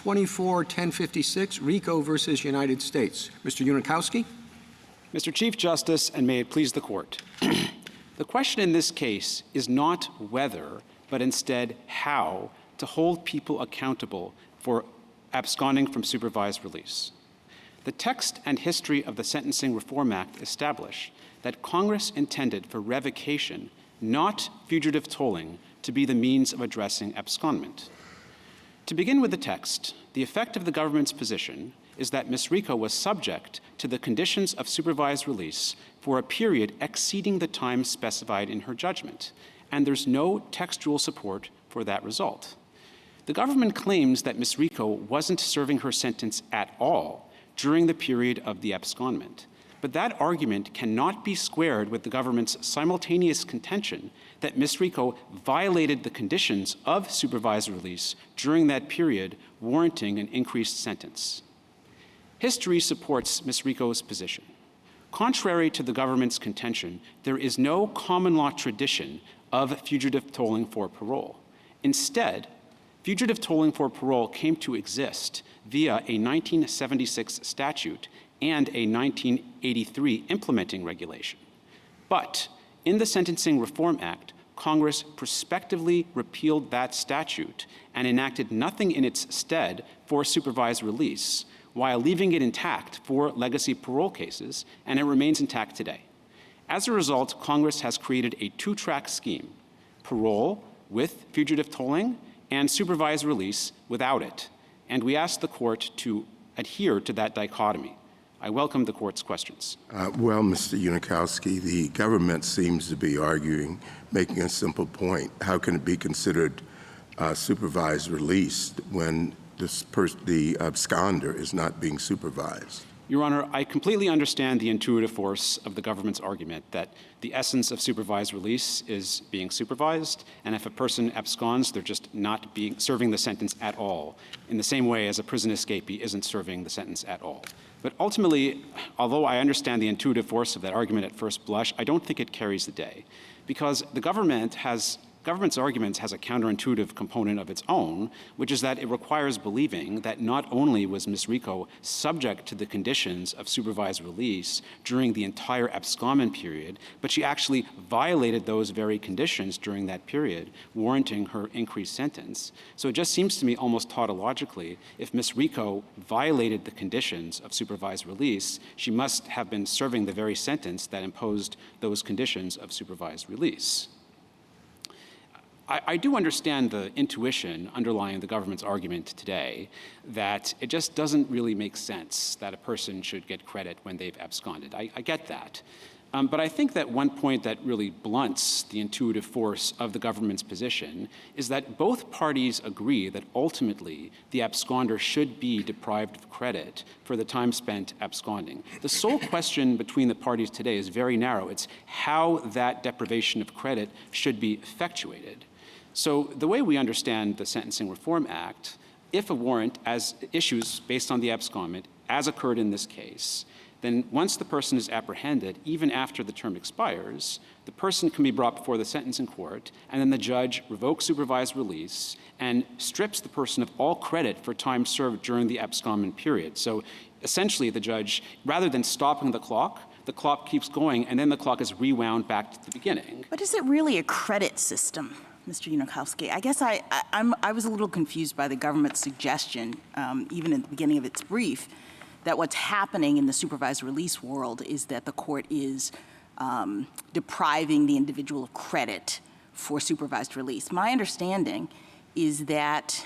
24-1056, Rico versus United States. Mr. Unikowski. Mr. Chief Justice, and may it please the Court. The question in this case is not whether, but instead how, to hold people accountable for absconding from supervised release. The text and history of the Sentencing Reform Act establish that Congress intended for revocation, not fugitive tolling, to be the means of addressing abscondment. To begin with the text, the effect of the government's position is that Ms. Rico was subject to the conditions of supervised release for a period exceeding the time specified in her judgment, and there's no textual support for that result. The government claims that Ms. Rico wasn't serving her sentence at all during the period of the abscondment, but that argument cannot be squared with the government's simultaneous contention that Ms. Rico violated the conditions of supervised release during that period, warranting an increased sentence. History supports Ms. Rico's position. Contrary to the government's contention, there is no common law tradition of fugitive tolling for parole. Instead, fugitive tolling for parole came to exist via a 1976 statute and a 1983 implementing regulation. But in the Sentencing Reform Act, Congress prospectively repealed that statute and enacted nothing in its stead for supervised release, while leaving it intact for legacy parole cases, and it remains intact today. As a result, Congress has created a two-track scheme: parole with fugitive tolling and supervised release without it. And we ask the Court to adhere to that dichotomy. I welcome the Court's questions. Well, Mr. Unikowski, the government seems to be arguing, making a simple point. How can it be considered supervised release when the absconder is not being supervised? Your Honor, I completely understand the intuitive force of the government's argument that the essence of supervised release is being supervised, and if a person absconds, they're just not serving the sentence at all, in the same way as a prison escapee isn't serving the sentence at all. But ultimately, although I understand the intuitive force of that argument at first blush, I don't think it carries the day, because the government's argument has a counterintuitive component of its own, which is that it requires believing that not only was Ms. Rico subject to the conditions of supervised release during the entire abscondment period, but she actually violated those very conditions during that period, warranting her increased sentence. So it just seems to me almost tautologically, if Ms. Rico violated the conditions of supervised release, she must have been serving the very sentence that imposed those conditions of supervised release. I do understand the intuition underlying the government's argument today that it just doesn't really make sense that a person should get credit when they've absconded. I get that. But I think that one point that really blunts the intuitive force of the government's position is that both parties agree that ultimately the absconder should be deprived of credit for the time spent absconding. The sole question between the parties today is very narrow. It's how that deprivation of credit should be effectuated. So the way we understand the Sentencing Reform Act, if a warrant issues based on the abscondment, as occurred in this case, then once the person is apprehended, even after the term expires, the person can be brought before the sentencing court, and then the judge revokes supervised release and strips the person of all credit for time served during the abscondment period. So essentially the judge, rather than stopping the clock keeps going, and then the clock is rewound back to the beginning. But is it really a credit system, Mr. Unikowski? I guess I was a little confused by the government's suggestion, even at the beginning of its brief, that what's happening in the supervised release world is that the court is depriving the individual of credit for supervised release. My understanding is that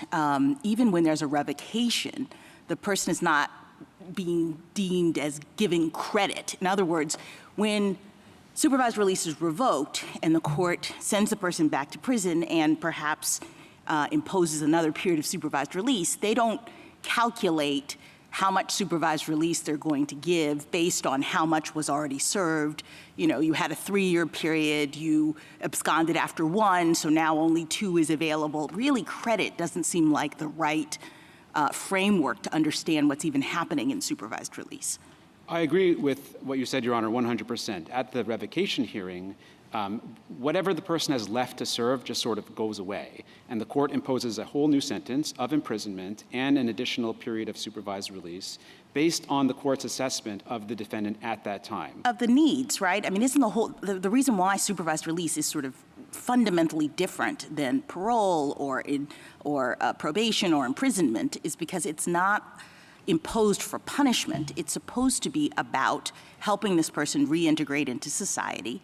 even when there's a revocation, the person is not being deemed as giving credit. In other words, when supervised release is revoked and the court sends the person back to prison and perhaps imposes another period of supervised release, they don't calculate how much supervised release they're going to give based on how much was already served. You know, you had a 3-year period, you absconded after 1, so now only 2 is available. Really, credit doesn't seem like the right framework to understand what's even happening in supervised release. I agree with what you said, Your Honor, 100%. At the revocation hearing, whatever the person has left to serve just sort of goes away. And the court imposes a whole new sentence of imprisonment and an additional period of supervised release based on the court's assessment of the defendant at that time. Of the needs, right? I mean, isn't the reason why supervised release is sort of fundamentally different than parole or probation or imprisonment is because it's not imposed for punishment. It's supposed to be about helping this person reintegrate into society,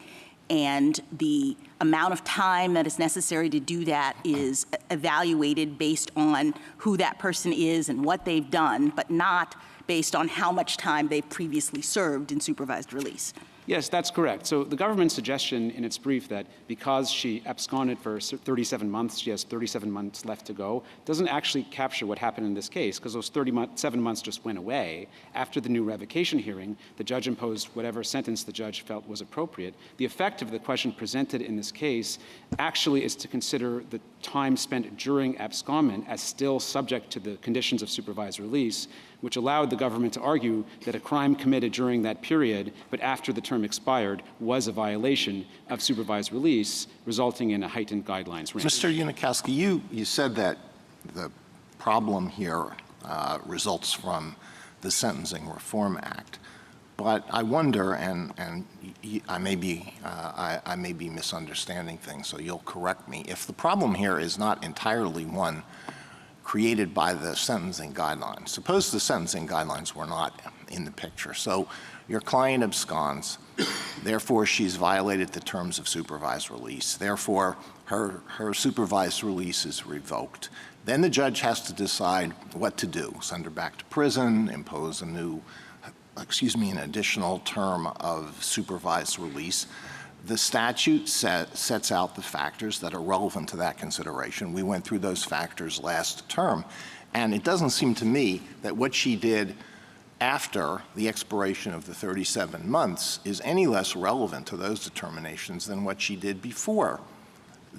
and the amount of time that is necessary to do that is evaluated based on who that person is and what they've done, but not based on how much time they've previously served in supervised release. Yes, that's correct. So the government's suggestion in its brief that because she absconded for 37 months, she has 37 months left to go, doesn't actually capture what happened in this case, because those 37 months just went away. After the new revocation hearing, the judge imposed whatever sentence the judge felt was appropriate. The effect of the question presented in this case actually is to consider the time spent during abscondment as still subject to the conditions of supervised release, which allowed the government to argue that a crime committed during that period, but after the term expired, was a violation of supervised release, resulting in a heightened guidelines range. Mr. Unikowski, you said that the problem here results from the Sentencing Reform Act, but I wonder, and I may be misunderstanding things, so you'll correct me. If the problem here is not entirely one created by the sentencing guidelines. Suppose the sentencing guidelines were not in the picture. So your client absconds, therefore she's violated the terms of supervised release. Therefore, her supervised release is revoked. Then the judge has to decide what to do. Send her back to prison, impose an additional term of supervised release. The statute sets out the factors that are relevant to that consideration. We went through those factors last term, and it doesn't seem to me that what she did after the expiration of the 37 months is any less relevant to those determinations than what she did before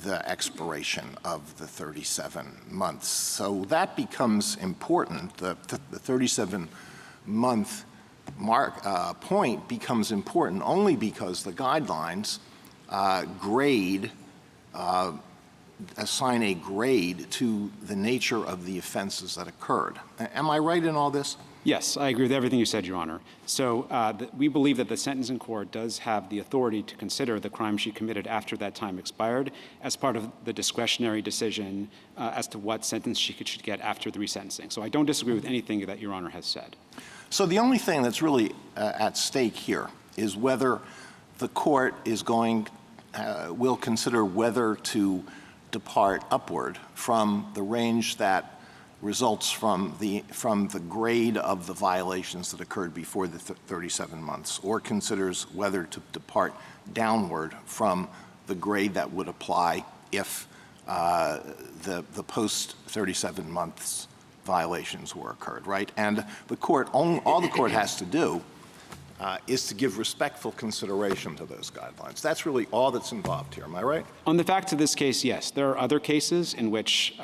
the expiration of the 37 months. So that becomes important. The 37-month point becomes important only because the guidelines assign a grade to the nature of the offenses that occurred. Am I right in all this? Yes, I agree with everything you said, Your Honor. So we believe that the sentencing court does have the authority to consider the crime she committed after that time expired as part of the discretionary decision as to what sentence she should get after the resentencing. So I don't disagree with anything that Your Honor has said. So the only thing that's really at stake here is whether the court will consider whether to depart upward from the range that results from the grade of the violations that occurred before the 37 months, or considers whether to depart downward from the grade that would apply if the post 37 months violations were occurred, right? And the court, all the court has to do is to give respectful consideration to those guidelines. That's really all that's involved here. Am I right? On the facts of this case, yes. There are other cases in which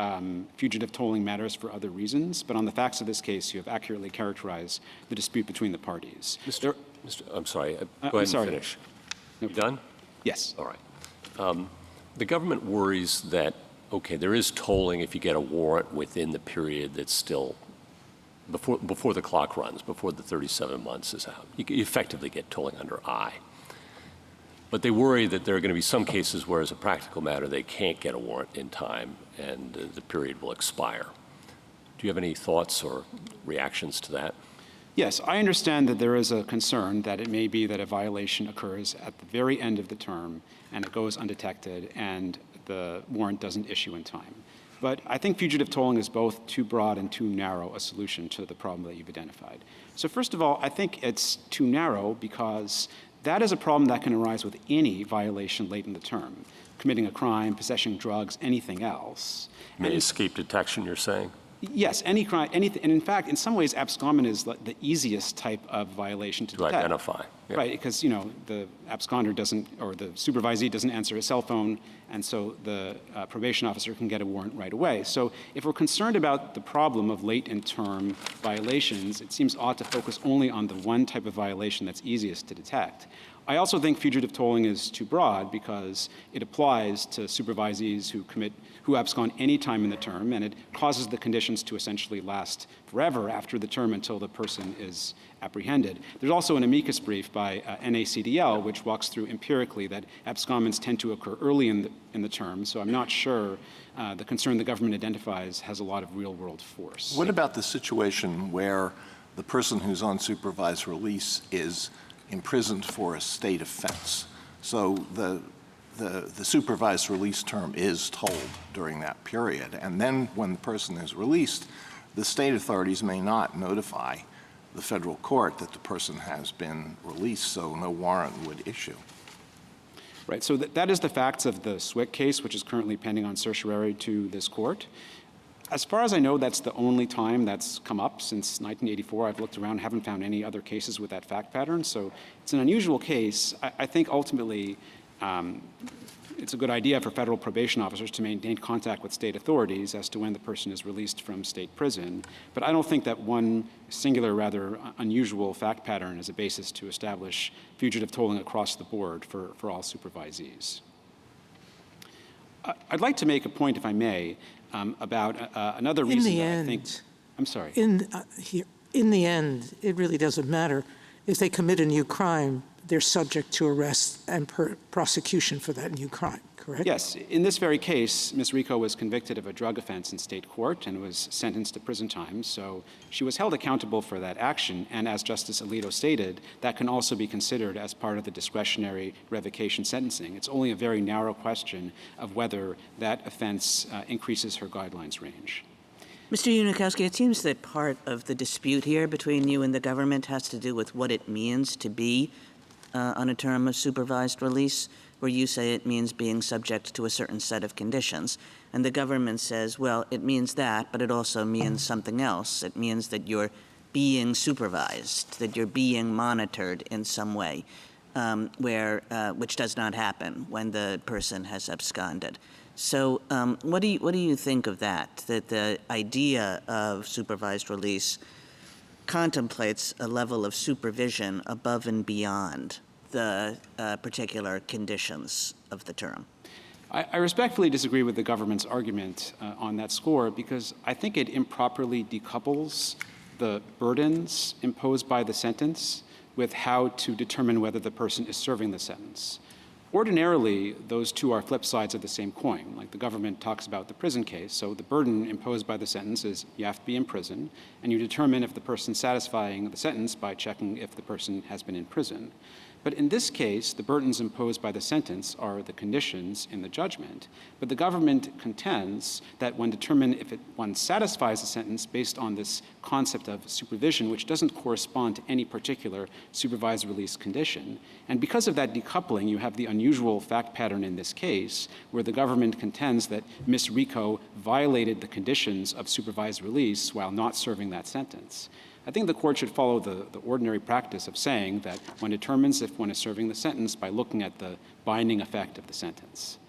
fugitive tolling matters for other reasons, but on the facts of this case, you have accurately characterized the dispute between the parties. I'm sorry. Go ahead and finish. You done? Yes. All right. The government worries that, okay, there is tolling if you get a warrant within the period that's still before the clock runs, before the 37 months is out. You effectively get tolling under I. But they worry that there are going to be some cases where, as a practical matter, they can't get a warrant in time and the period will expire. Do you have any thoughts or reactions to that? Yes, I understand that there is a concern that it may be that a violation occurs at the very end of the term and it goes undetected and the warrant doesn't issue in time. But I think fugitive tolling is both too broad and too narrow a solution to the problem that you've identified. So first of all, I think it's too narrow because that is a problem that can arise with any violation late in the term, committing a crime, possessing drugs, anything else. You mean escape detection, you're saying? Yes, any crime, anything. And in fact, in some ways, abscondment is the easiest type of violation to detect. identify. Yeah. Right, because, the absconder doesn't, or the supervisee doesn't answer his cell phone, and so the probation officer can get a warrant right away. So if we're concerned about the problem of late in term violations, it seems odd to focus only on the one type of violation that's easiest to detect. I also think fugitive tolling is too broad because it applies to supervisees who abscond any time in the term, and it causes the conditions to essentially last forever after the term until the person is apprehended. There's also an amicus brief by NACDL, which walks through empirically that abscondments tend to occur early in the term, so I'm not sure the concern the government identifies has a lot of real-world force. What about the situation where the person who's on supervised release is imprisoned for a state offense? So the supervised release term is told during that period, and then when the person is released, the state authorities may not notify the federal court that the person has been released, so no warrant would issue. Right, so that is the facts of the Swick case, which is currently pending on certiorari to this court. As far as I know, that's the only time that's come up since 1984. I've looked around, haven't found any other cases with that fact pattern, so it's an unusual case. I think ultimately it's a good idea for federal probation officers to maintain contact with state authorities as to when the person is released from state prison, but I don't think that one singular, rather unusual fact pattern is a basis to establish fugitive tolling across the board for all supervisees. I'd like to make a point, if I may, about another reason that I think. I'm sorry. In the end, it really doesn't matter. If they commit a new crime, they're subject to arrest and prosecution for that new crime, correct? Yes. In this very case, Ms. Rico was convicted of a drug offense in state court and was sentenced to prison time. So she was held accountable for that action. And as Justice Alito stated, that can also be considered as part of the discretionary revocation sentencing. It's only a very narrow question of whether that offense increases her guidelines range. Mr. Unikowski, it seems that part of the dispute here between you and the government has to do with what it means to be on a term of supervised release, where you say it means being subject to a certain set of conditions. And the government says, well, it means that, but it also means something else. It means that you're being supervised, that you're being monitored in some way, which does not happen when the person has absconded. So what do you think of that the idea of supervised release contemplates a level of supervision above and beyond the particular conditions of the term? I respectfully disagree with the government's argument on that score because I think it improperly decouples the burdens imposed by the sentence with how to determine whether the person is serving the sentence. Ordinarily, those two are flip sides of the same coin. Like the government talks about the prison case, so the burden imposed by the sentence is you have to be in prison, and you determine if the person's satisfying the sentence by checking if the person has been in prison. But in this case, the burdens imposed by the sentence are the conditions in the judgment. But the government contends that when determined if one satisfies the sentence based on this concept of supervision, which doesn't correspond to any particular supervised release condition. And because of that decoupling, you have the unusual fact pattern in this case where the government contends that Ms. Rico violated the conditions of supervised release while not serving that sentence. I think the court should follow the ordinary practice of saying that one determines if one is serving the sentence by looking at the binding effect of the sentence.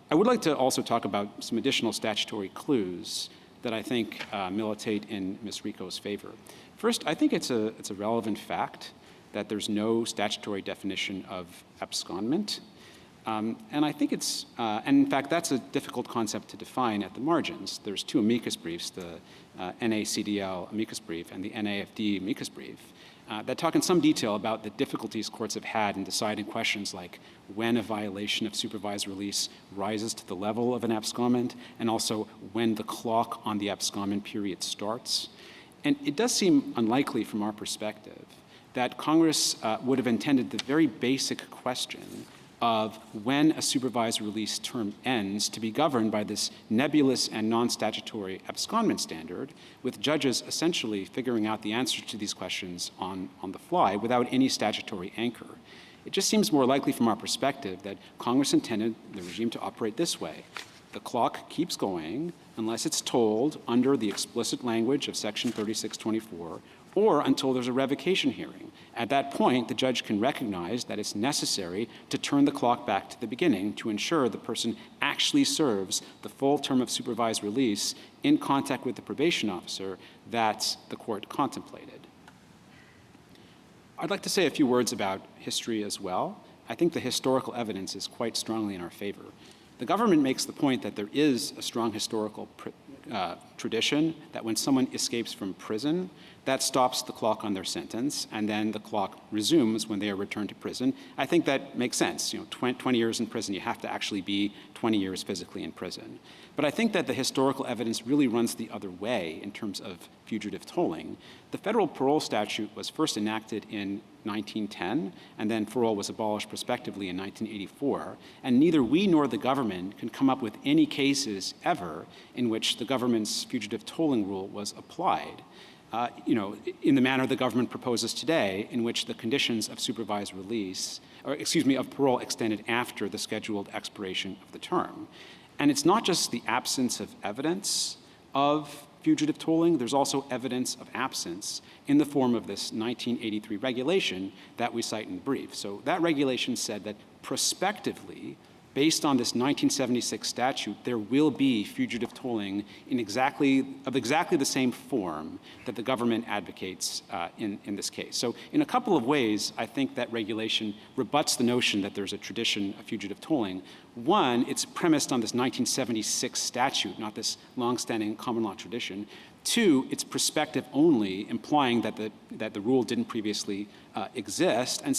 I would like to also talk about some additional statutory clues that I think militate in Ms. Rico's favor. First, I think it's a relevant fact that there's no statutory definition of abscondment. And I think it's, and in fact, that's a difficult concept to define at the margins. There's two amicus briefs, the NACDL amicus brief and the NAFD amicus brief, that talk in some detail about the difficulties courts have had in deciding questions like when a violation of supervised release rises to the level of an abscondment, and also when the clock on the abscondment period starts. And it does seem unlikely from our perspective that Congress would have intended the very basic question of when a supervised release term ends to be governed by this nebulous and non-statutory abscondment standard, with judges essentially figuring out the answer to these questions on the fly without any statutory anchor. It just seems more likely from our perspective that Congress intended the regime to operate this way. The clock keeps going unless it's told under the explicit language of Section 3624 or until there's a revocation hearing. At that point, the judge can recognize that it's necessary to turn the clock back to the beginning to ensure the person actually serves the full term of supervised release in contact with the probation officer that the court contemplated. I'd like to say a few words about history as well. I think the historical evidence is quite strongly in our favor. The government makes the point that there is a strong historical tradition that when someone escapes from prison, that stops the clock on their sentence, and then the clock resumes when they are returned to prison. I think that makes sense. 20 years in prison, you have to actually be 20 years physically in prison. But I think that the historical evidence really runs the other way in terms of fugitive tolling. The federal parole statute was first enacted in 1910, and then parole was abolished prospectively in 1984. And neither we nor the government can come up with any cases ever in which the government's fugitive tolling rule was applied. In the manner the government proposes today, in which the conditions of supervised release, of parole extended after the scheduled expiration of the term. And it's not just the absence of evidence of fugitive tolling, there's also evidence of absence in the form of this 1983 regulation that we cite in brief. So that regulation said that prospectively, based on this 1976 statute, there will be fugitive tolling of exactly the same form that the government advocates in this case. So in a couple of ways, I think that regulation rebuts the notion that there's a tradition of fugitive tolling. One, it's premised on this 1976 statute, not this longstanding common law tradition. Two, it's prospective only, implying that the rule didn't previously exist. And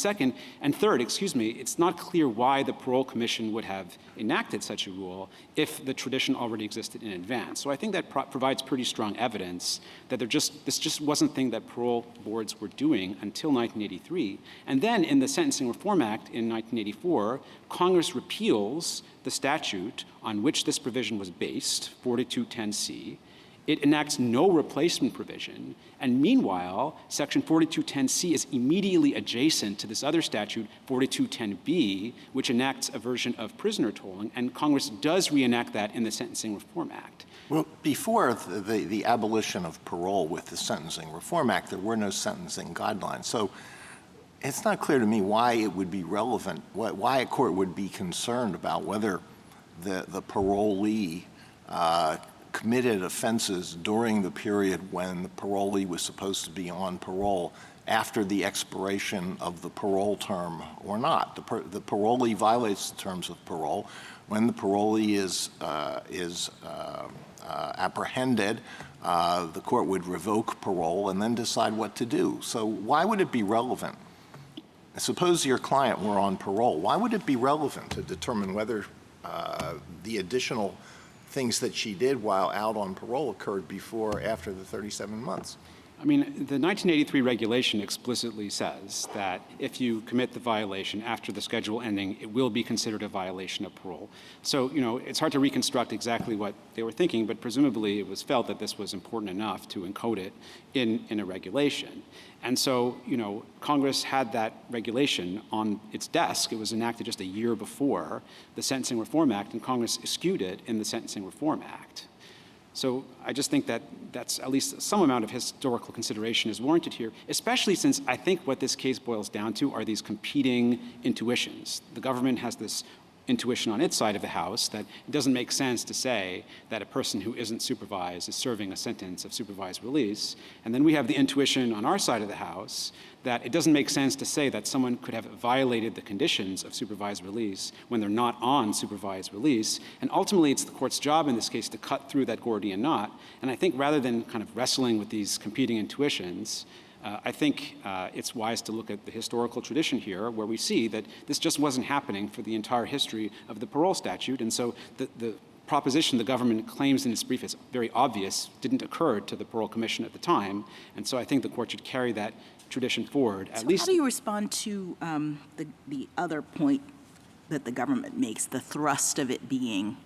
third, it's not clear why the Parole Commission would have enacted such a rule if the tradition already existed in advance. So I think that provides pretty strong evidence that this just wasn't a thing that parole boards were doing until 1983. And then in the Sentencing Reform Act in 1984, Congress repeals the statute on which this provision was based, 4210C. It enacts no replacement provision, and meanwhile, Section 4210C is immediately adjacent to this other statute, 4210B, which enacts a version of prisoner tolling, and Congress does reenact that in the Sentencing Reform Act. Well, before the abolition of parole with the Sentencing Reform Act, there were no sentencing guidelines. So it's not clear to me why it would be relevant, why a court would be concerned about whether the parolee committed offenses during the period when the parolee was supposed to be on parole after the expiration of the parole term or not. The parolee violates the terms of parole. When the parolee is apprehended, the court would revoke parole and then decide what to do. So why would it be relevant? Suppose your client were on parole. Why would it be relevant to determine whether the additional things that she did while out on parole occurred before or after the 37 months? I mean, the 1983 regulation explicitly says that if you commit the violation after the schedule ending, it will be considered a violation of parole. So, it's hard to reconstruct exactly what they were thinking, but presumably it was felt that this was important enough to encode it in a regulation. And so, Congress had that regulation on its desk. It was enacted just a year before the Sentencing Reform Act, and Congress eschewed it in the Sentencing Reform Act. So I just think that that's at least some amount of historical consideration is warranted here, especially since I think what this case boils down to are these competing intuitions. The government has this intuition on its side of the house that it doesn't make sense to say that a person who isn't supervised is serving a sentence of supervised release. And then we have the intuition on our side of the house that it doesn't make sense to say that someone could have violated the conditions of supervised release when they're not on supervised release. And ultimately, it's the court's job in this case to cut through that Gordian knot. And I think rather than kind of wrestling with these competing intuitions, I think it's wise to look at the historical tradition here where we see that this just wasn't happening for the entire history of the parole statute. And so the proposition the government claims in its brief is very obvious, didn't occur to the Parole Commission at the time. And so I think the court should carry that tradition forward. So how do you respond to the other point that the government makes, the thrust of it being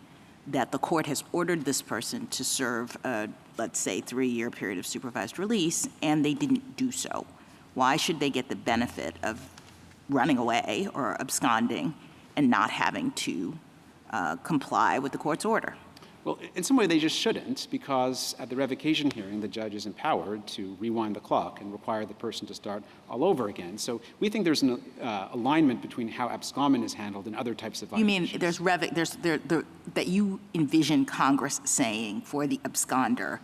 that the court has ordered this person to serve a, let's say, 3-year period of supervised release, and they didn't do so? Why should they get the benefit of running away or absconding and not having to comply with the court's order? Well, in some way, they just shouldn't, because at the revocation hearing, the judge is empowered to rewind the clock and require the person to start all over again. So we think there's an alignment between how abscondment is handled and other types of You violations. mean that you envision Congress saying for the absconder,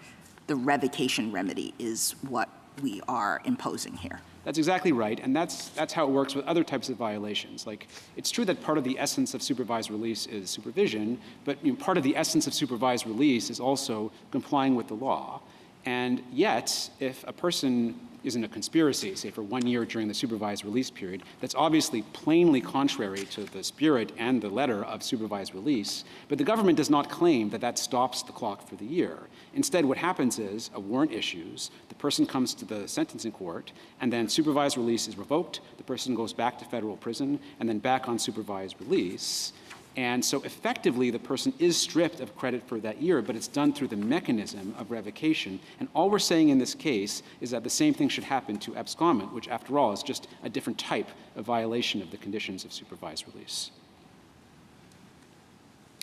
the revocation remedy is what we are imposing here? That's exactly right, and that's how it works with other types of violations. Like, it's true that part of the essence of supervised release is supervision, but part of the essence of supervised release is also complying with the law. And yet, if a person is in a conspiracy, say for 1 year during the supervised release period, that's obviously plainly contrary to the spirit and the letter of supervised release, but the government does not claim that that stops the clock for the year. Instead, what happens is a warrant issues, the person comes to the sentencing court, and then supervised release is revoked, the person goes back to federal prison, and then back on supervised release. And so effectively, the person is stripped of credit for that year, but it's done through the mechanism of revocation. And all we're saying in this case is that the same thing should happen to abscondment, which after all is just a different type of violation of the conditions of supervised release.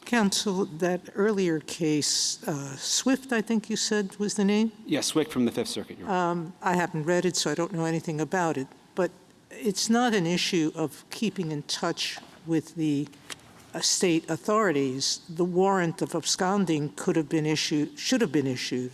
Counsel, that earlier case, Swift, I think you said was the name? Yes, Swick from the Fifth Circuit. You're right. I haven't read it, so I don't know anything about it. But it's not an issue of keeping in touch with the state authorities. The warrant of absconding should have been issued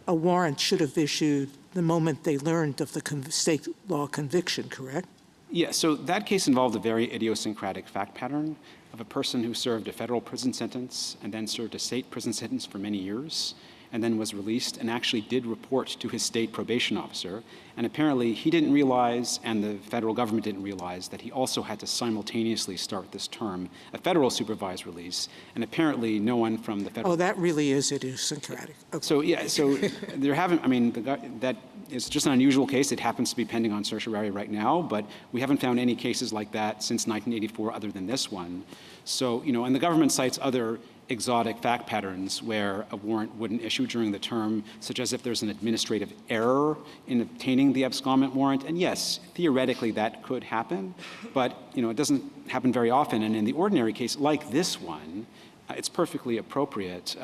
a warrant should have issued the moment they learned of the state law conviction, correct? Yeah, so that case involved a very idiosyncratic fact pattern of a person who served a federal prison sentence and then served a state prison sentence for many years and then was released and actually did report to his state probation officer. And apparently he didn't realize, and the federal government didn't realize, that he also had to simultaneously start this term a federal supervised release. And apparently no one from the federal... Oh, that really is idiosyncratic. Okay. So, yeah, so there haven't, I mean, that is just an unusual case. It happens to be pending on certiorari right now, but we haven't found any cases like that since 1984 other than this one. So, and the government cites other exotic fact patterns where a warrant wouldn't issue during the term, such as if there's an administrative error in obtaining the abscondment warrant. And yes, theoretically that could happen, but it doesn't happen very often. And in the ordinary case, like this one, it's perfectly appropriate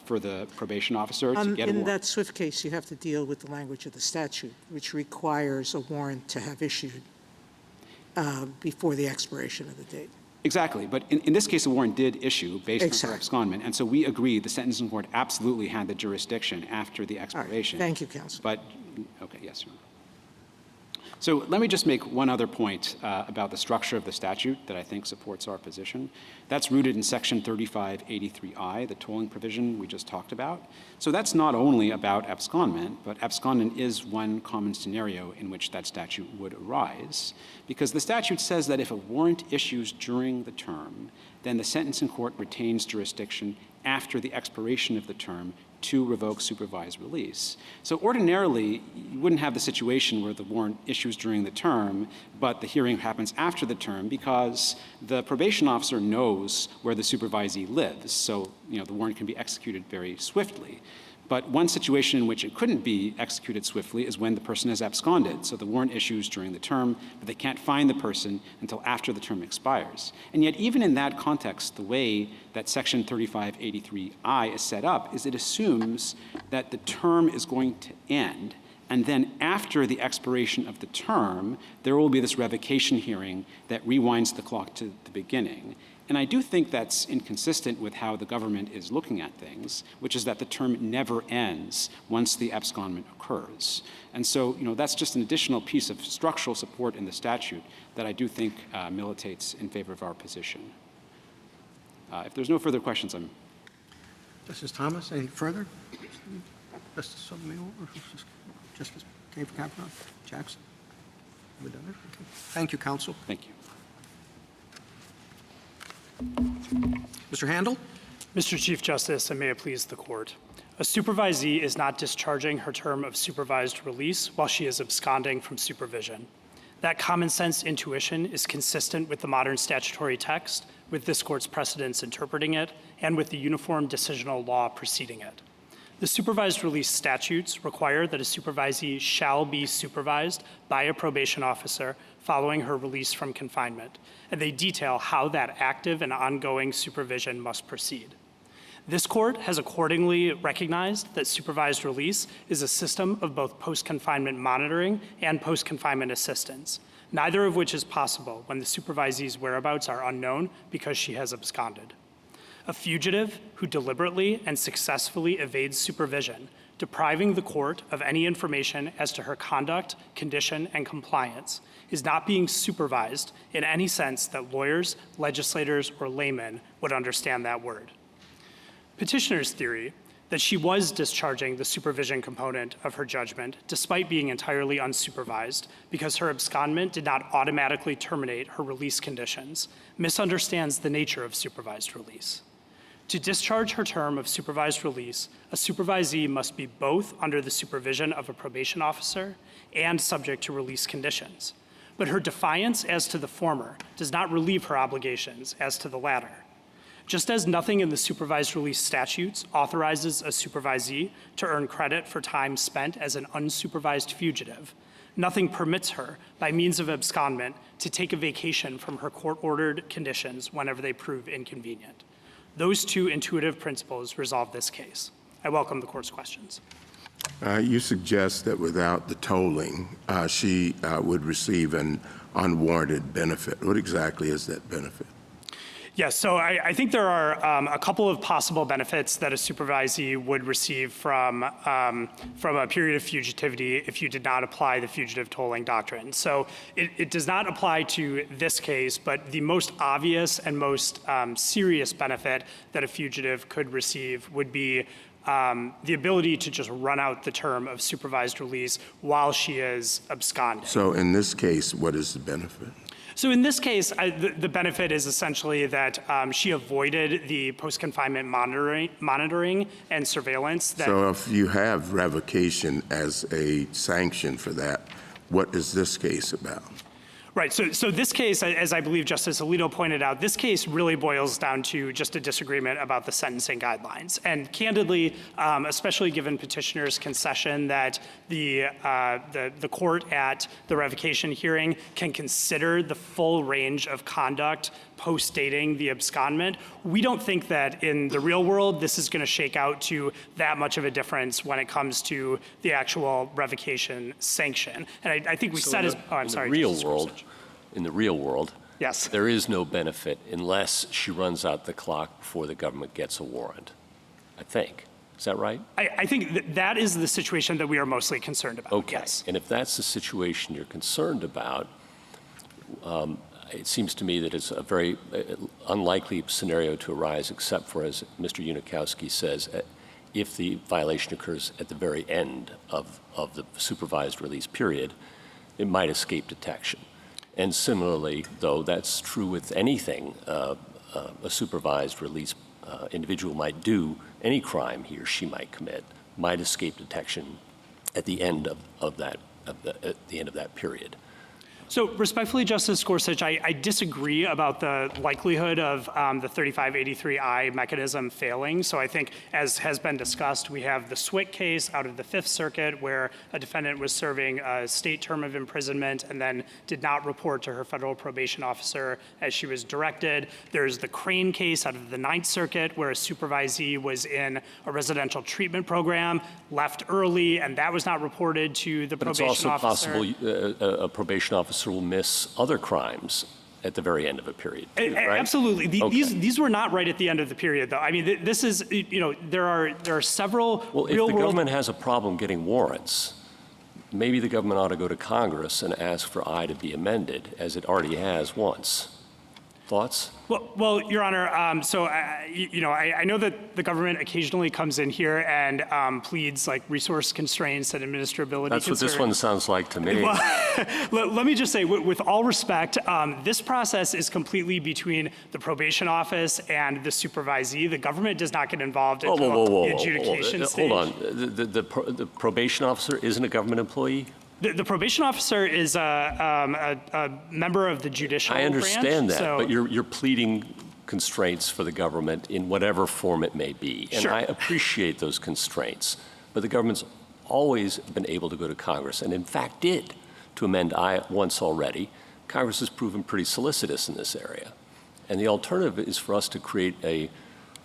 for the probation officer to get a warrant. In that Swift case, you have to deal with the language of the statute, which requires a warrant to have issued before the expiration of the date. Exactly, but in this case, a warrant did issue based on her abscondment, and so we agree the sentencing court absolutely had the jurisdiction after the expiration. Thank you, counsel. But, okay, yes, Your Honor. So let me just make one other point about the structure of the statute that I think supports our position. That's rooted in Section 3583I, the tolling provision we just talked about. So that's not only about abscondment, but abscondment is one common scenario in which that statute would arise, because the statute says that if a warrant issues during the term, then the sentencing court retains jurisdiction after the expiration of the term to revoke supervised release. So ordinarily, you wouldn't have the situation where the warrant issues during the term, but the hearing happens after the term because the probation officer knows where the supervisee lives. So, the warrant can be executed very swiftly. But one situation in which it couldn't be executed swiftly is when the person has absconded. So the warrant issues during the term, but they can't find the person until after the term expires. And yet, even in that context, the way that Section 3583I is set up is it assumes that the term is going to end, and then after the expiration of the term, there will be this revocation hearing that rewinds the clock to the beginning. And I do think that's inconsistent with how the government is looking at things, which is that the term never ends once the abscondment occurs. And so, that's just an additional piece of structural support in the statute that I do think militates in favor of our position. If there's no further questions, I'm... Justice Thomas, anything further? Justice Sotomayor? Justice Kavanaugh? Jackson? We're done? Okay. Thank you, counsel. Thank you. Mr. Handel? Mr. Chief Justice, and may it please the court. A supervisee is not discharging her term of supervised release while she is absconding from supervision. That common sense intuition is consistent with the modern statutory text, with this court's precedents interpreting it, and with the uniform decisional law preceding it. The supervised release statutes require that a supervisee shall be supervised by a probation officer following her release from confinement, and they detail how that active and ongoing supervision must proceed. This court has accordingly recognized that supervised release is a system of both post-confinement monitoring and post-confinement assistance, neither of which is possible when the supervisee's whereabouts are unknown because she has absconded. A fugitive who deliberately and successfully evades supervision, depriving the court of any information as to her conduct, condition, and compliance, is not being supervised in any sense that lawyers, legislators, or laymen would understand that word. Petitioner's theory that she was discharging the supervision component of her judgment despite being entirely unsupervised because her abscondment did not automatically terminate her release conditions misunderstands the nature of supervised release. To discharge her term of supervised release, a supervisee must be both under the supervision of a probation officer and subject to release conditions. But her defiance as to the former does not relieve her obligations as to the latter. Just as nothing in the supervised release statutes authorizes a supervisee to earn credit for time spent as an unsupervised fugitive, nothing permits her, by means of abscondment, to take a vacation from her court-ordered conditions whenever they prove inconvenient. Those two intuitive principles resolve this case. I welcome the court's questions. You suggest that without the tolling, she would receive an unwarranted benefit. What exactly is that benefit? Yes, so I think there are a couple of possible benefits that a supervisee would receive from a period of fugitivity if you did not apply the fugitive tolling doctrine. So it does not apply to this case, but the most obvious and most serious benefit that a fugitive could receive would be the ability to just run out the term of supervised release while she is absconding. So in this case, what is the benefit? So in this case, the benefit is essentially that she avoided the post-confinement monitoring and surveillance. So if you have revocation as a sanction for that, what is this case about? Right, so this case, as I believe Justice Alito pointed out, this case really boils down to just a disagreement about the sentencing guidelines. And candidly, especially given petitioner's concession that the court at the revocation hearing can consider the full range of conduct post-dating the abscondment, we don't think that in the real world this is going to shake out to that much of a difference when it comes to the actual revocation sanction. And I think we said as, oh, I'm sorry. In the real world, yes, there is no benefit unless she runs out the clock before the government gets a warrant, I think. Is that right? I think that is the situation that we are mostly concerned about. Okay. Yes. And if that's the situation you're concerned about, it seems to me that it's a very unlikely scenario to arise, except for, as Mr. Unikowski says, if the violation occurs at the very end of the supervised release period, it might escape detection. And similarly, though, that's true with anything a supervised release individual might do, any crime he or she might commit might escape detection at the end of that period. So respectfully, Justice Gorsuch, I disagree about the likelihood of the 3583I mechanism failing. So I think, as has been discussed, we have the Swick case out of the Fifth Circuit where a defendant was serving a state term of imprisonment and then did not report to her federal probation officer as she was directed. There's the Crane case out of the Ninth Circuit where a supervisee was in a residential treatment program, left early, and that was not reported to the probation officer. But it's also possible a probation officer will miss other crimes at the very end of a period, too, right? Absolutely. These were not right at the end of the period, though. I mean, this is, there are several Well, if the government has a problem getting warrants, maybe the government ought to go to Congress and ask for I to be amended, as it already has once. Thoughts? Well, Your Honor, I know that the government occasionally comes in here and pleads like resource constraints and administrability That's concerns. what this one sounds like to me. Well, let me just say, with all respect, this process is completely between the probation office and the supervisee. The government does not get involved until the adjudication stage. Hold on. The probation officer isn't a government employee? The probation officer is a member of the Judicial branch. I understand that, but you're pleading constraints for the government in whatever form it may be. And Sure. I appreciate those constraints. But the government's always been able to go to Congress, and in fact did, to amend I once already. Congress has proven pretty solicitous in this area. And the alternative is for us to create a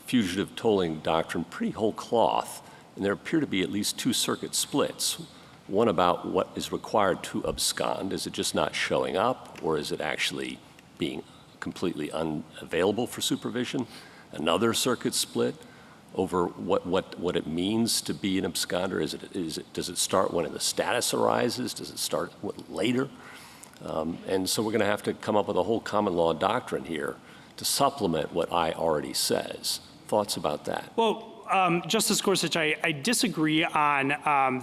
fugitive tolling doctrine pretty whole cloth. And there appear to be at least two circuit splits. One about what is required to abscond. Is it just not showing up, or is it actually being completely unavailable for supervision? Another circuit split over what it means to be an absconder. Does it start when the status arises? Does it start later? And so we're going to have to come up with a whole common law doctrine here to supplement what I already says. Thoughts about that? Well, Justice Gorsuch, I disagree on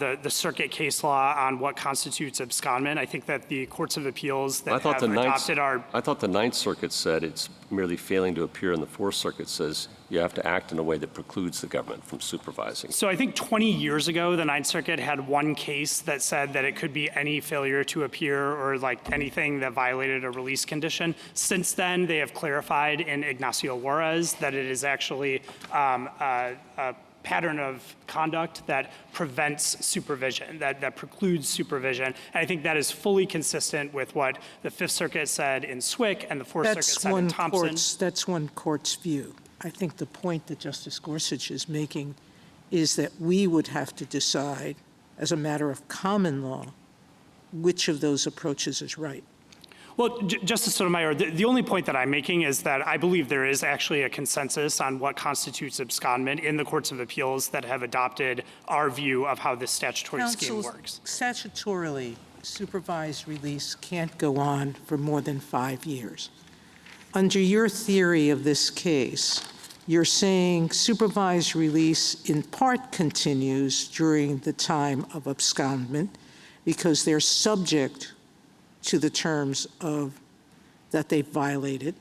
the circuit case law on what constitutes abscondment. I think that the courts of appeals that have adopted our... I thought the Ninth Circuit said it's merely failing to appear, and the Fourth Circuit says you have to act in a way that precludes the government from supervising. So I think 20 years ago, the Ninth Circuit had one case that said that it could be any failure to appear or like anything that violated a release condition. Since then, they have clarified in Ignacio Juarez that it is actually a pattern of conduct that prevents supervision, that precludes supervision. And I think that is fully consistent with what the Fifth Circuit said in Swick and the Fourth Circuit said in Thompson. That's one court's view. I think the point that Justice Gorsuch is making is that we would have to decide, as a matter of common law, which of those approaches is right. Well, Justice Sotomayor, the only point that I'm making is that I believe there is actually a consensus on what constitutes abscondment in the courts of appeals that have adopted our view of how this statutory scheme works. Statutorily, supervised release can't go on for more than 5 years. Under your theory of this case, you're saying supervised release in part continues during the time of abscondment because they're subject to the terms of that they violated,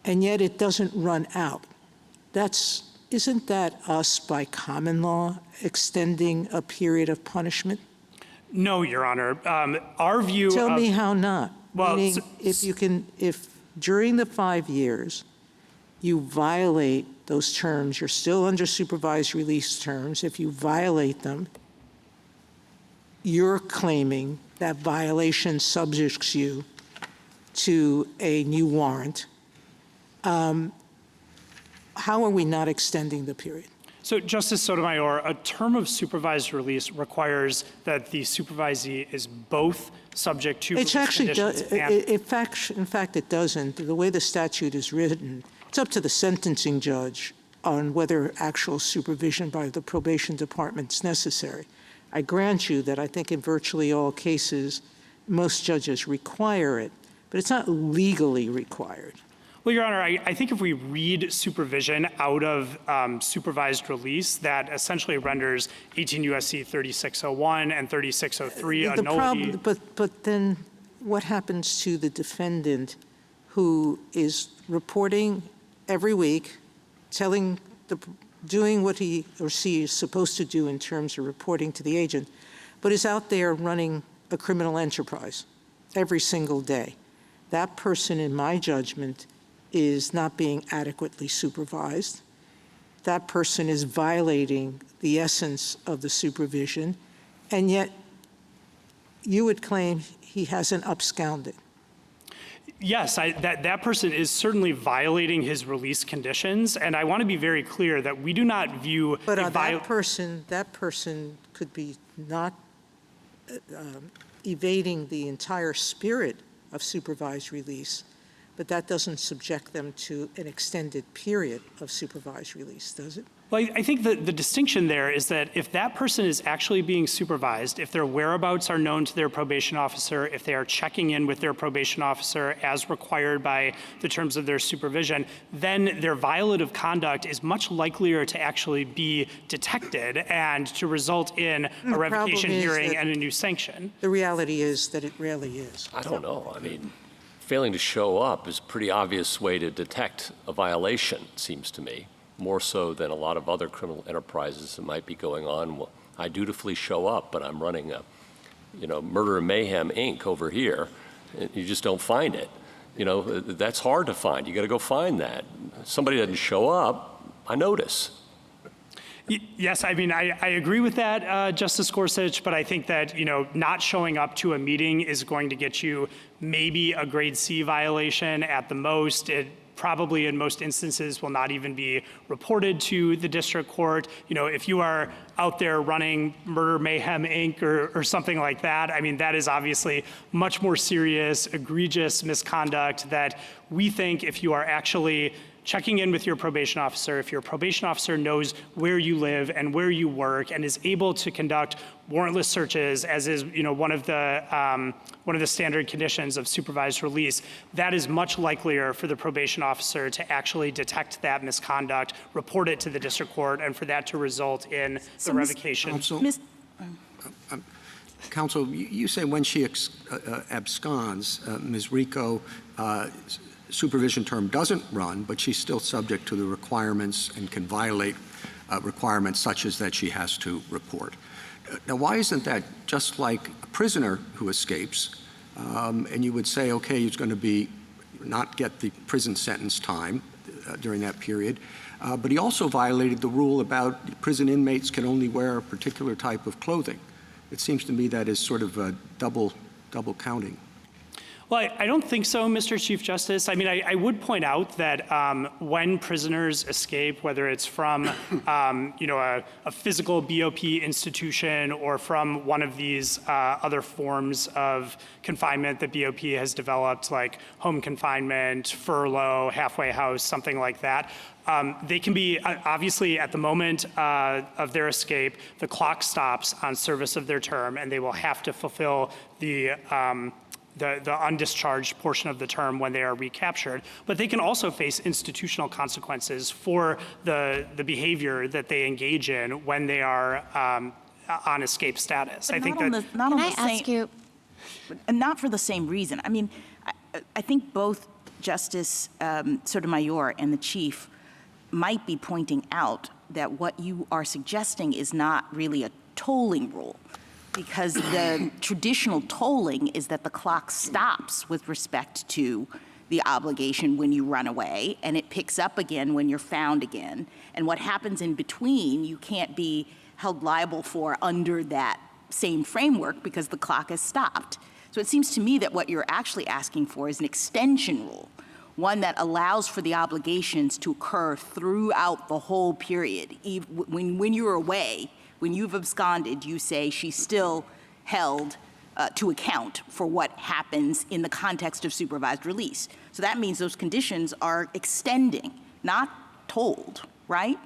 and yet it doesn't run out. Isn't that us by common law extending a period of punishment? No, Your Honor. Our view Tell me how not. Well, Meaning, if during the 5 years you violate those terms, you're still under supervised release terms. If you violate them, you're claiming that violation subjects you to a new warrant. How are we not extending the period? So, Justice Sotomayor, a term of supervised release requires that the supervisee is both subject to It actually does. conditions In fact, it doesn't. The way the statute is written, it's up to the sentencing judge on whether actual supervision by the probation department is necessary. I grant you that I think in virtually all cases, most judges require it, but it's not legally required. Well, Your Honor, I think if we read supervision out of supervised release, that essentially renders 18 U.S.C. 3601 and 3603 a nullity. But then what happens to the defendant who is reporting every week, doing what he or she is supposed to do in terms of reporting to the agent, but is out there running a criminal enterprise every single day? That person, in my judgment, is not being adequately supervised. That person is violating the essence of the supervision, and yet you would claim he hasn't absconded. Yes, that person is certainly violating his release conditions, and I want to be very clear that we do not view... But that person could be not evading the entire spirit of supervised release, but that doesn't subject them to an extended period of supervised release, does it? Well, I think the distinction there is that if that person is actually being supervised, if their whereabouts are known to their probation officer, if they are checking in with their probation officer as required by the terms of their supervision, then their violative conduct is much likelier to actually be detected and to result in a revocation hearing and a new sanction. The reality is that it rarely is. I don't know. I mean, failing to show up is a pretty obvious way to detect a violation, it seems to me. More so than a lot of other criminal enterprises that might be going on. Well, I dutifully show up, but I'm running a, Murder and Mayhem Inc. over here. And you just don't find it. You know, that's hard to find. You got to go find that. Somebody doesn't show up, I notice. Yes, I mean, I agree with that, Justice Gorsuch, but I think that, you know, not showing up to a meeting is going to get you maybe a grade C violation at the most. It probably in most instances will not even be reported to the district court. You know, if you are out there running Murder Mayhem Inc. or something like that, I mean, that is obviously much more serious, egregious misconduct that we think if you are actually checking in with your probation officer, if your probation officer knows where you live and where you work and is able to conduct warrantless searches, as is, you know, one of the standard conditions of supervised release, that is much likelier for the probation officer to actually detect that misconduct, report it to the district court, and for that to result in the revocation. Counsel, you say when she absconds, Ms. Rico, supervision term doesn't run, but she's still subject to the requirements and can violate requirements such as that she has to report. Now, why isn't that just like a prisoner who escapes, and you would say, okay, he's going to not get the prison sentence time during that period, but he also violated the rule about prison inmates can only wear a particular type of clothing. It seems to me that is sort of a double counting. Well, I don't think so, Mr. Chief Justice. I mean, I would point out that when prisoners escape, whether it's from, you know, a physical BOP institution or from one of these other forms of confinement that BOP has developed, like home confinement, furlough, halfway house, something like that, they can be, obviously, at the moment of their escape, the clock stops on service of their term, and they will have to fulfill the undischarged portion of the term when they are recaptured. But they can also face institutional consequences for the behavior that they engage in when they are on escape status. But I think not that. on the Can I ask you? and not for the same reason. I mean, I think both Justice Sotomayor and the Chief might be pointing out that what you are suggesting is not really a tolling rule, because the traditional tolling is that the clock stops with respect to the obligation when you run away, and it picks up again when you're found again. And what happens in between, you can't be held liable for under that same framework because the clock has stopped. So it seems to me that what you're actually asking for is an extension rule, one that allows for the obligations to occur throughout the whole period. When you're away, when you've absconded, you say she's still held to account for what happens in the context of supervised release. So that means those conditions are extending, not told, right?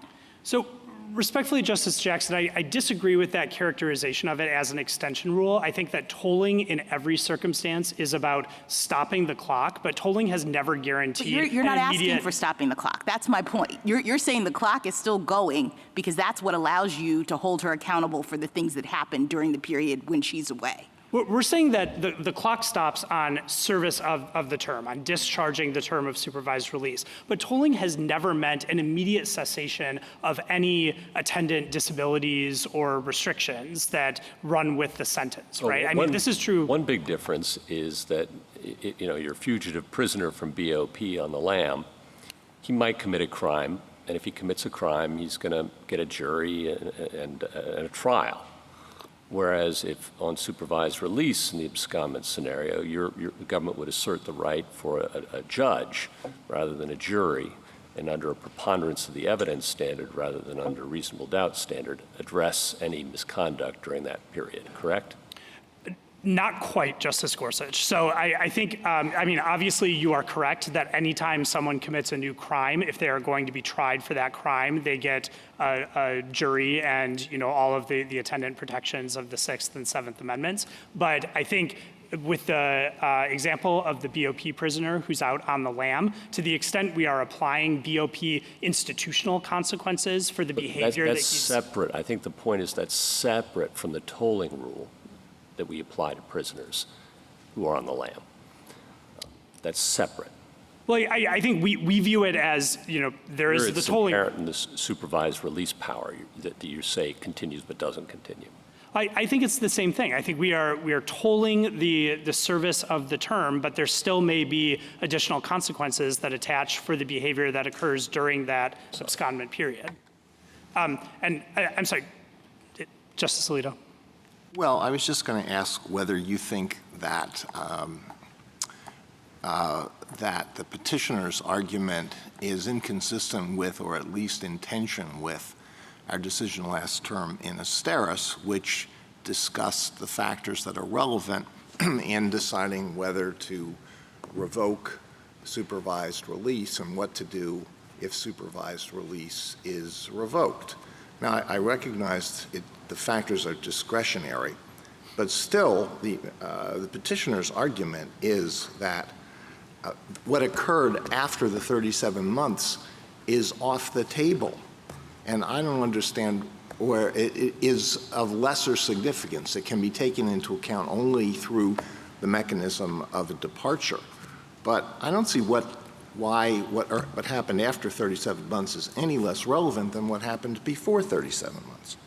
So respectfully, Justice Jackson, I disagree with that characterization of it as an extension rule. I think that tolling in every circumstance is about stopping the clock, but tolling has never guaranteed But you're not an immediate. asking for stopping the clock. That's my point. You're saying the clock is still going because that's what allows you to hold her accountable for the things that happen during the period when she's away. We're saying that the clock stops on service of the term, on discharging the term of supervised release. But tolling has never meant an immediate cessation of any attendant disabilities or restrictions that run with the sentence, right? I mean, this is true. One big difference is that, you know, your fugitive prisoner from BOP on the lam, he might commit a crime, and if he commits a crime, he's going to get a jury and a trial. Whereas if on supervised release in the abscondment scenario, the government would assert the right for a judge rather than a jury, and under a preponderance of the evidence standard rather than under a reasonable doubt standard, address any misconduct during that period, correct? Not quite, Justice Gorsuch. So I think, I mean, obviously you are correct that anytime someone commits a new crime, if they are going to be tried for that crime, they get a jury and, you know, all of the attendant protections of the 6th and 7th Amendments. But I think with the example of the BOP prisoner who's out on the lam, to the extent we are applying BOP institutional consequences for the behavior that's separate. I think the point is that's separate from the tolling rule that we apply to prisoners who are on the lam. That's separate. Well, I think we view it as, you know, there is the tolling. It's inherent in this supervised release power that you say continues but doesn't continue. I think it's the same thing. I think we are tolling the service of the term, but there still may be additional consequences that attach for the behavior that occurs during that abscondment period. And I'm sorry, Justice Alito. Well, I was just going to ask whether you think that that the petitioner's argument is inconsistent with, or at least in tension with, our decision last term in Asteris, which discussed the factors that are relevant in deciding whether to revoke supervised release and what to do if supervised release is revoked. Now, I recognize the factors are discretionary, but still the petitioner's argument is that what occurred after the 37 months is off the table. And I don't understand where it is of lesser significance. It can be taken into account only through the mechanism of a departure. But I don't see what happened after 37 months is any less relevant than what happened before 37 months.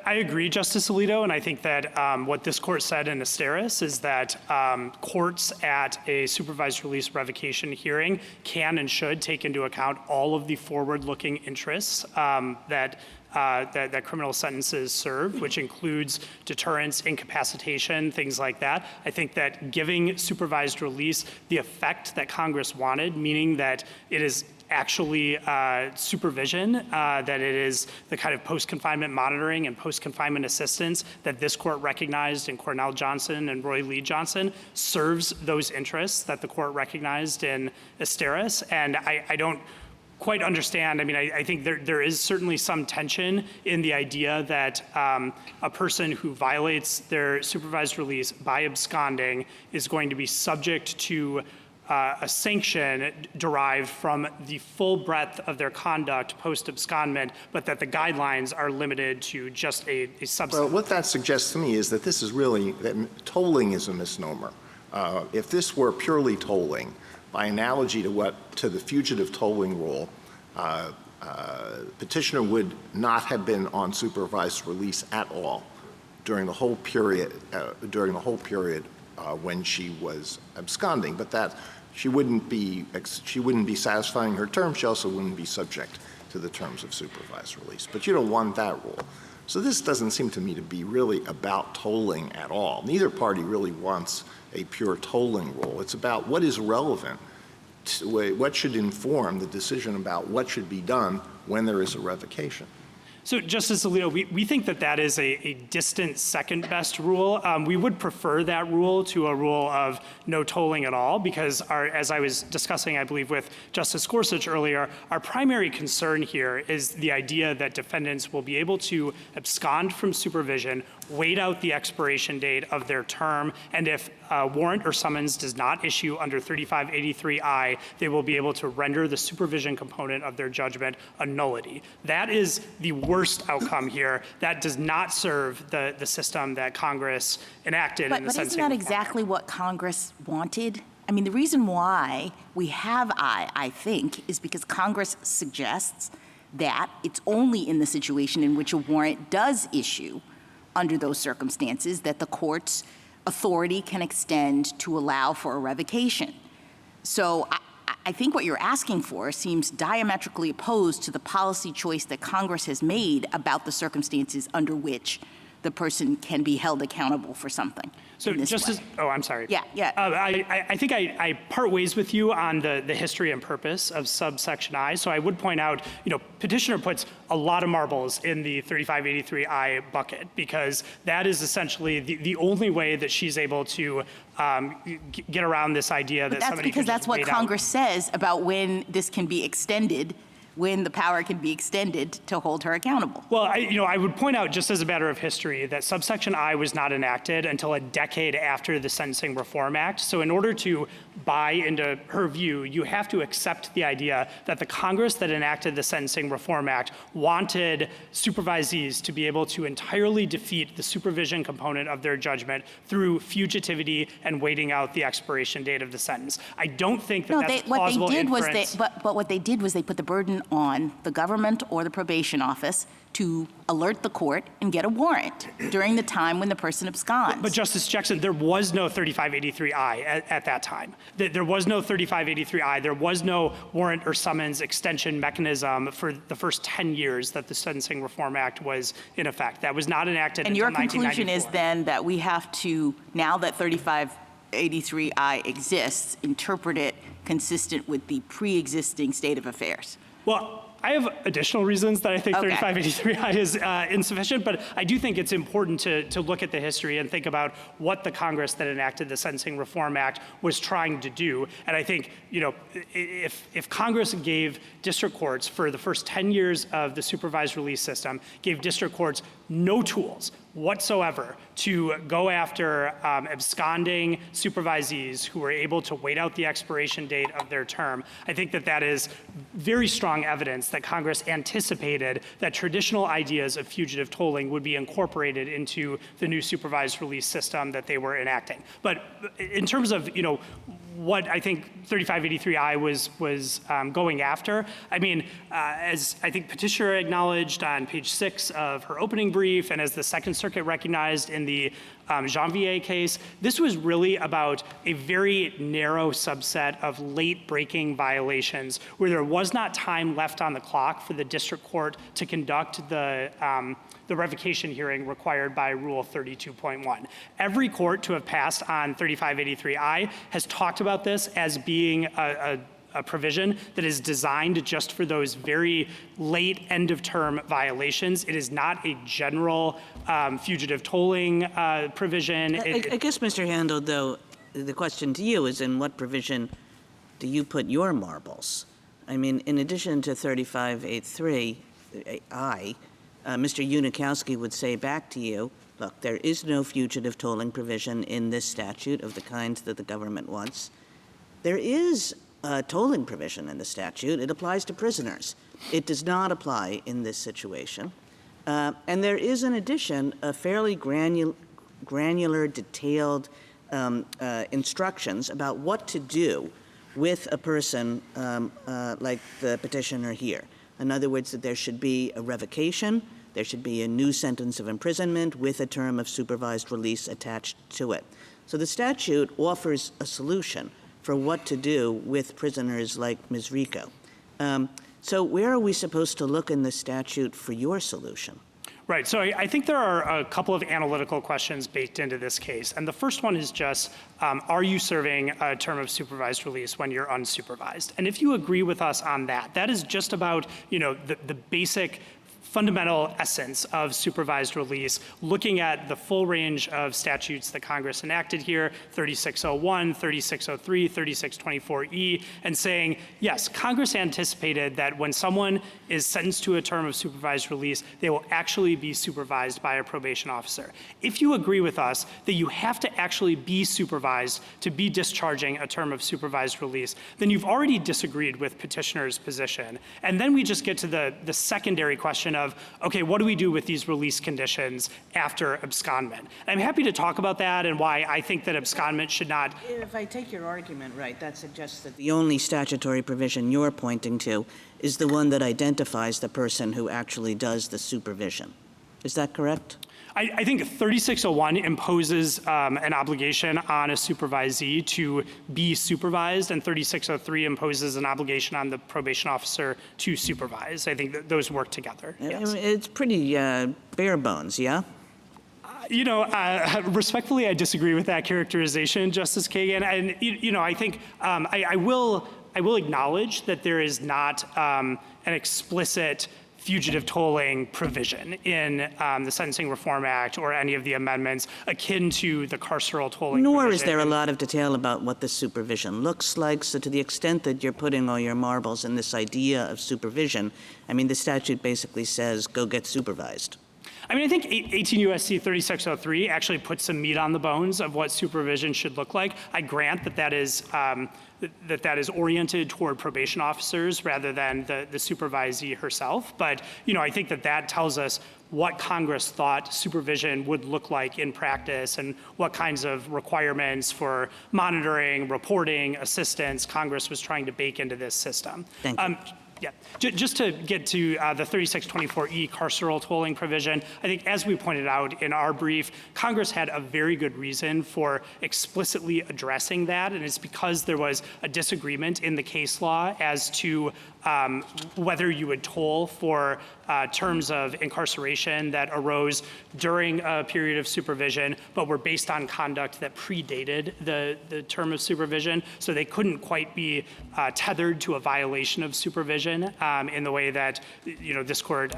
I agree, Justice Alito, and I think that what this court said in Asteris is that courts at a supervised release revocation hearing can and should take into account all of the forward-looking interests that criminal sentences serve, which includes deterrence, incapacitation, things like that. I think that giving supervised release the effect that Congress wanted, meaning that it is actually supervision, that it is the kind of post-confinement monitoring and post-confinement assistance that this court recognized in Cornell Johnson and Roy Lee Johnson, serves those interests that the court recognized in Asteris. And I don't quite understand. I mean, I think there is certainly some tension in the idea that a person who violates their supervised release by absconding is going to be subject to a sanction derived from the full breadth of their conduct post-abscondment, but that the guidelines are limited to just a subset. Well, what that suggests to me is that this is really, that tolling is a misnomer. If this were purely tolling, by analogy to the fugitive tolling rule, petitioner would not have been on supervised release at all during the whole period when she was absconding, but that she wouldn't be satisfying her term. She also wouldn't be subject to the terms of supervised release. But you don't want that rule. So this doesn't seem to me to be really about tolling at all. Neither party really wants a pure tolling rule. It's about what is relevant, what should inform the decision about what should be done when there is a revocation. So, Justice Alito, we think that that is a distant second best rule. We would prefer that rule to a rule of no tolling at all because, as I was discussing, I believe, with Justice Gorsuch earlier, our primary concern here is the idea that defendants will be able to abscond from supervision, wait out the expiration date of their term, and if a warrant or summons does not issue under 3583I, they will be able to render the supervision component of their judgment a nullity. That is the worst outcome here. That does not serve the system that Congress enacted in the sentencing. But isn't that exactly what Congress wanted? I mean, the reason why we have I think, is because Congress suggests that it's only in the situation in which a warrant does issue under those circumstances that the court's authority can extend to allow for a revocation. So I think what you're asking for seems diametrically opposed to the policy choice that Congress has made about the circumstances under which the person can be held accountable for something. So I'm sorry. Yeah. I think I part ways with you on the history and purpose of subsection I. So I would point out, petitioner puts a lot of marbles in the 3583I bucket because that is essentially the only way that she's able to get around this idea that somebody because that's what Congress says about when this can be extended, when the power can be extended to hold her accountable. Well, I would point out, just as a matter of history, that subsection I was not enacted until a decade after the Sentencing Reform Act. So in order to buy into her view, you have to accept the idea that the Congress that enacted the Sentencing Reform Act wanted supervisees to be able to entirely defeat the supervision component of their judgment through fugitivity and waiting out the expiration date of the sentence. I don't think that that's plausible inference. But what they did was they put the burden on the government or the probation office to alert the court and get a warrant during the time when the person absconds. But Justice Jackson, there was no 3583I at that time. There was no 3583I. There was no warrant or summons extension mechanism for the first 10 years that the Sentencing Reform Act was in effect. That was not enacted And until your conclusion 1994. is then that we have to, now that 3583I exists, interpret it consistent with the pre-existing state of affairs. Well, I have additional reasons that I think Okay. 3583I is insufficient, but I do think it's important to look at the history and think about what the Congress that enacted the Sentencing Reform Act was trying to do. And I think, if Congress gave district courts for the first 10 years of the supervised release system, gave district courts no tools whatsoever to go after absconding supervisees who were able to wait out the expiration date of their term, I think that is very strong evidence that Congress anticipated that traditional ideas of fugitive tolling would be incorporated into the new supervised release system that they were enacting. But in terms of, what I think 3583I was going after, I mean, as I think Petitioner acknowledged on page 6 of her opening brief, and as the Second Circuit recognized in the Janvier case, this was really about a very narrow subset of late-breaking violations where there was not time left on the clock for the district court to conduct the revocation hearing required by Rule 32.1. Every court to have passed on 3583I has talked about this as being a provision that is designed just for those very late end-of-term violations. It is not a general fugitive tolling provision. I guess, Mr. Handel, though, the question to you is in what provision do you put your marbles? I mean, in addition to 3583I, Mr. Unikowski would say back to you, look, there is no fugitive tolling provision in this statute of the kind that the government wants. There is a tolling provision in the statute. It applies to prisoners. It does not apply in this situation. And there is, in addition, a fairly granular, detailed instructions about what to do with a person like the petitioner here. In other words, that there should be a revocation, there should be a new sentence of imprisonment with a term of supervised release attached to it. So the statute offers a solution for what to do with prisoners like Ms. Rico. So where are we supposed to look in the statute for your solution? Right, so I think there are a couple of analytical questions baked into this case. And the first one is just, are you serving a term of supervised release when you're unsupervised? And if you agree with us on that, that is just about, the basic fundamental essence of supervised release, looking at the full range of statutes that Congress enacted here, 3601, 3603, 3624E, and saying, yes, Congress anticipated that when someone is sentenced to a term of supervised release, they will actually be supervised by a probation officer. If you agree with us that you have to actually be supervised to be discharging a term of supervised release, then you've already disagreed with petitioner's position. And then we just get to the secondary question of, okay, what do we do with these release conditions after abscondment? And I'm happy to talk about that and why I think that abscondment should not. If I take your argument right, that suggests that the only statutory provision you're pointing to is the one that identifies the person who actually does the supervision. Is that correct? I think 3601 imposes an obligation on a supervisee to be supervised, and 3603 imposes an obligation on the probation officer to supervise. I think that those work together. Yes. It's pretty bare bones, yeah? Respectfully, I disagree with that characterization, Justice Kagan. And, I think I will acknowledge that there is not an explicit fugitive tolling provision in the Sentencing Reform Act or any of the amendments akin to the carceral tolling Nor provision. is there a lot of detail about what the supervision looks like. So to the extent that you're putting all your marbles in this idea of supervision, I mean, the statute basically says, go get supervised. I mean, I think 18 U.S.C. 3603 actually puts some meat on the bones of what supervision should look like. I grant that is oriented toward probation officers rather than the supervisee herself. But, I think that tells us what Congress thought supervision would look like in practice and what kinds of requirements for monitoring, reporting, assistance Congress was trying to bake into this system. Thank you. Yeah, just to get to the 3624E carceral tolling provision, I think as we pointed out in our brief, Congress had a very good reason for explicitly addressing that, and it's because there was a disagreement in the case law as to whether you would toll for terms of incarceration that arose during a period of supervision, but were based on conduct that predated the term of supervision, so they couldn't quite be tethered to a violation of supervision in the way that this court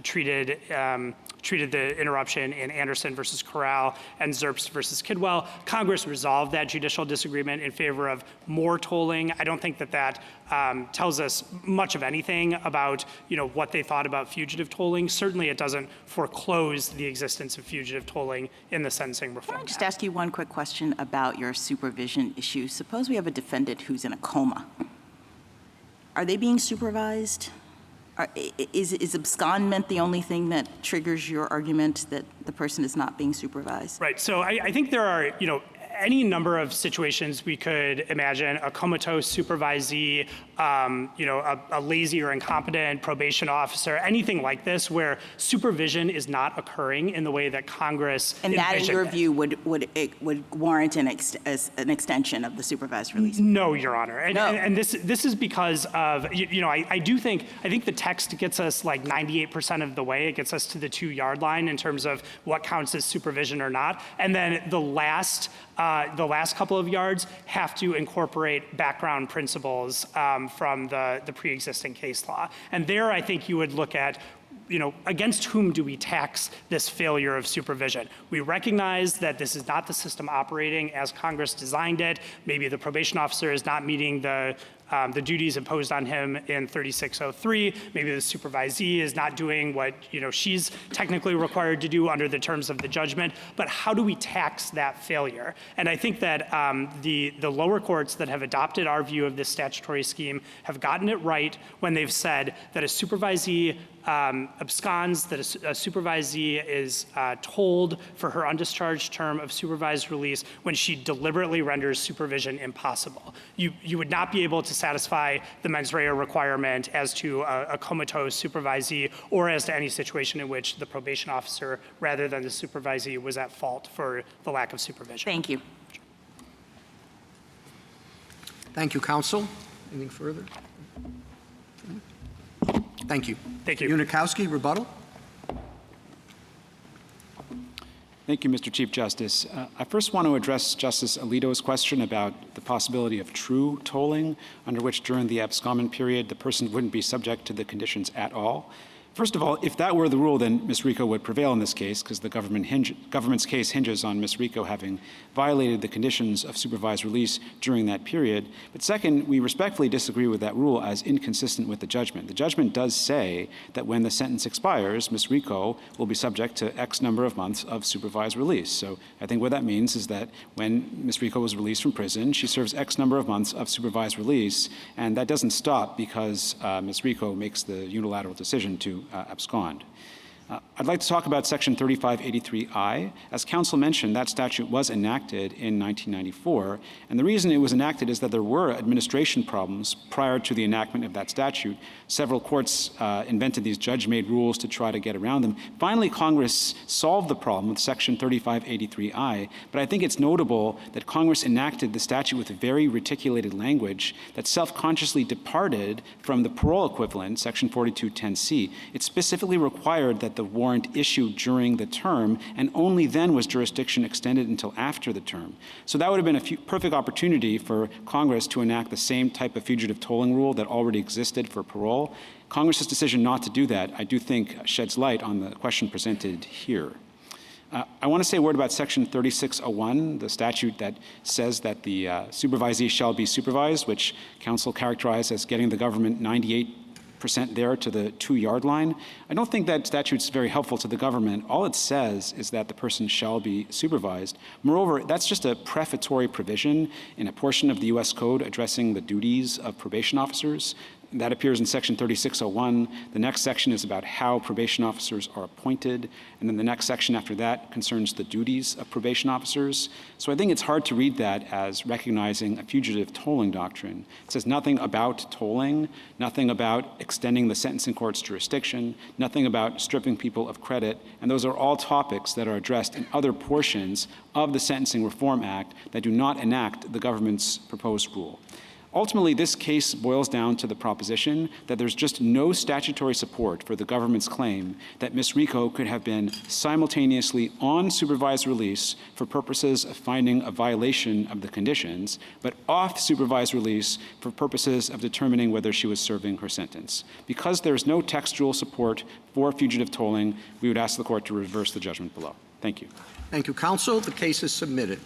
treated the interruption in Anderson versus Corral and Zerbst versus Kidwell. Congress resolved that judicial disagreement in favor of more tolling. I don't think that tells us much of anything about what they thought about fugitive tolling. Certainly, it doesn't foreclose the existence of fugitive tolling in the Sentencing Reform Can I just Act. ask you one quick question about your supervision issue? Suppose we have a defendant who's in a coma. Are they being supervised? Is abscondment the only thing that triggers your argument that the person is not being supervised? Right. So I think there are, any number of situations we could imagine: a comatose supervisee, a lazy or incompetent probation officer, anything like this, where supervision is not occurring in the way that Congress And that, in envisioned your it. view, would warrant an extension of the supervised release? No, Your Honor. And, No. and this is because of, I think the text gets us like 98% of the way. It gets us to the 2-yard line in terms of what counts as supervision or not. And then the last couple of yards have to incorporate background principles from the pre-existing case law. And there, I think you would look at, against whom do we tax this failure of supervision? We recognize that this is not the system operating as Congress designed it. Maybe the probation officer is not meeting the duties imposed on him in 3603. Maybe the supervisee is not doing what she's technically required to do under the terms of the judgment. But how do we tax that failure? And I think that the lower courts that have adopted our view of this statutory scheme have gotten it right when they've said that a supervisee absconds, that a supervisee is told for her undischarged term of supervised release when she deliberately renders supervision impossible. You would not be able to satisfy the mens rea requirement as to a comatose supervisee or as to any situation in which the probation officer, rather than the supervisee, was at fault for the lack of supervision. Thank you. Thank you, counsel. Anything further? Thank you. Thank you. Unikowski, rebuttal. Thank you, Mr. Chief Justice. I first want to address Justice Alito's question about the possibility of true tolling, under which during the abscondment period the person wouldn't be subject to the conditions at all. First of all, if that were the rule, then Ms. Rico would prevail in this case, because the government's case hinges on Ms. Rico having violated the conditions of supervised release during that period. But second, we respectfully disagree with that rule as inconsistent with the judgment. The judgment does say that when the sentence expires, Ms. Rico will be subject to X number of months of supervised release. So I think what that means is that when Ms. Rico was released from prison, she serves X number of months of supervised release, and that doesn't stop because Ms. Rico makes the unilateral decision to abscond. I'd like to talk about Section 3583I. As counsel mentioned, that statute was enacted in 1994, and the reason it was enacted is that there were administration problems prior to the enactment of that statute. Several courts invented these judge-made rules to try to get around them. Finally, Congress solved the problem with Section 3583I, but I think it's notable that Congress enacted the statute with very reticulated language that self-consciously departed from the parole equivalent, Section 4210C. It specifically required that the warrant issued during the term, and only then was jurisdiction extended until after the term. So that would have been a perfect opportunity for Congress to enact the same type of fugitive tolling rule that already existed for parole. Congress's decision not to do that, I do think, sheds light on the question presented here. I want to say a word about Section 3601, the statute that says that the supervisee shall be supervised, which counsel characterized as getting the government 98% there to the 2-yard line. I don't think that statute's very helpful to the government. All it says is that the person shall be supervised. Moreover, that's just a prefatory provision in a portion of the U.S. Code addressing the duties of probation officers. That appears in Section 3601. The next section is about how probation officers are appointed. And then the next section after that concerns the duties of probation officers. So I think it's hard to read that as recognizing a fugitive tolling doctrine. It says nothing about tolling, nothing about extending the sentencing court's jurisdiction, nothing about stripping people of credit. And those are all topics that are addressed in other portions of the Sentencing Reform Act that do not enact the government's proposed rule. Ultimately, this case boils down to the proposition that there's just no statutory support for the government's claim that Ms. Rico could have been simultaneously on supervised release for purposes of finding a violation of the conditions, but off supervised release for purposes of determining whether she was serving her sentence. Because there's no textual support for fugitive tolling, we would ask the court to reverse the judgment below. Thank you. Thank you, counsel. The case is submitted.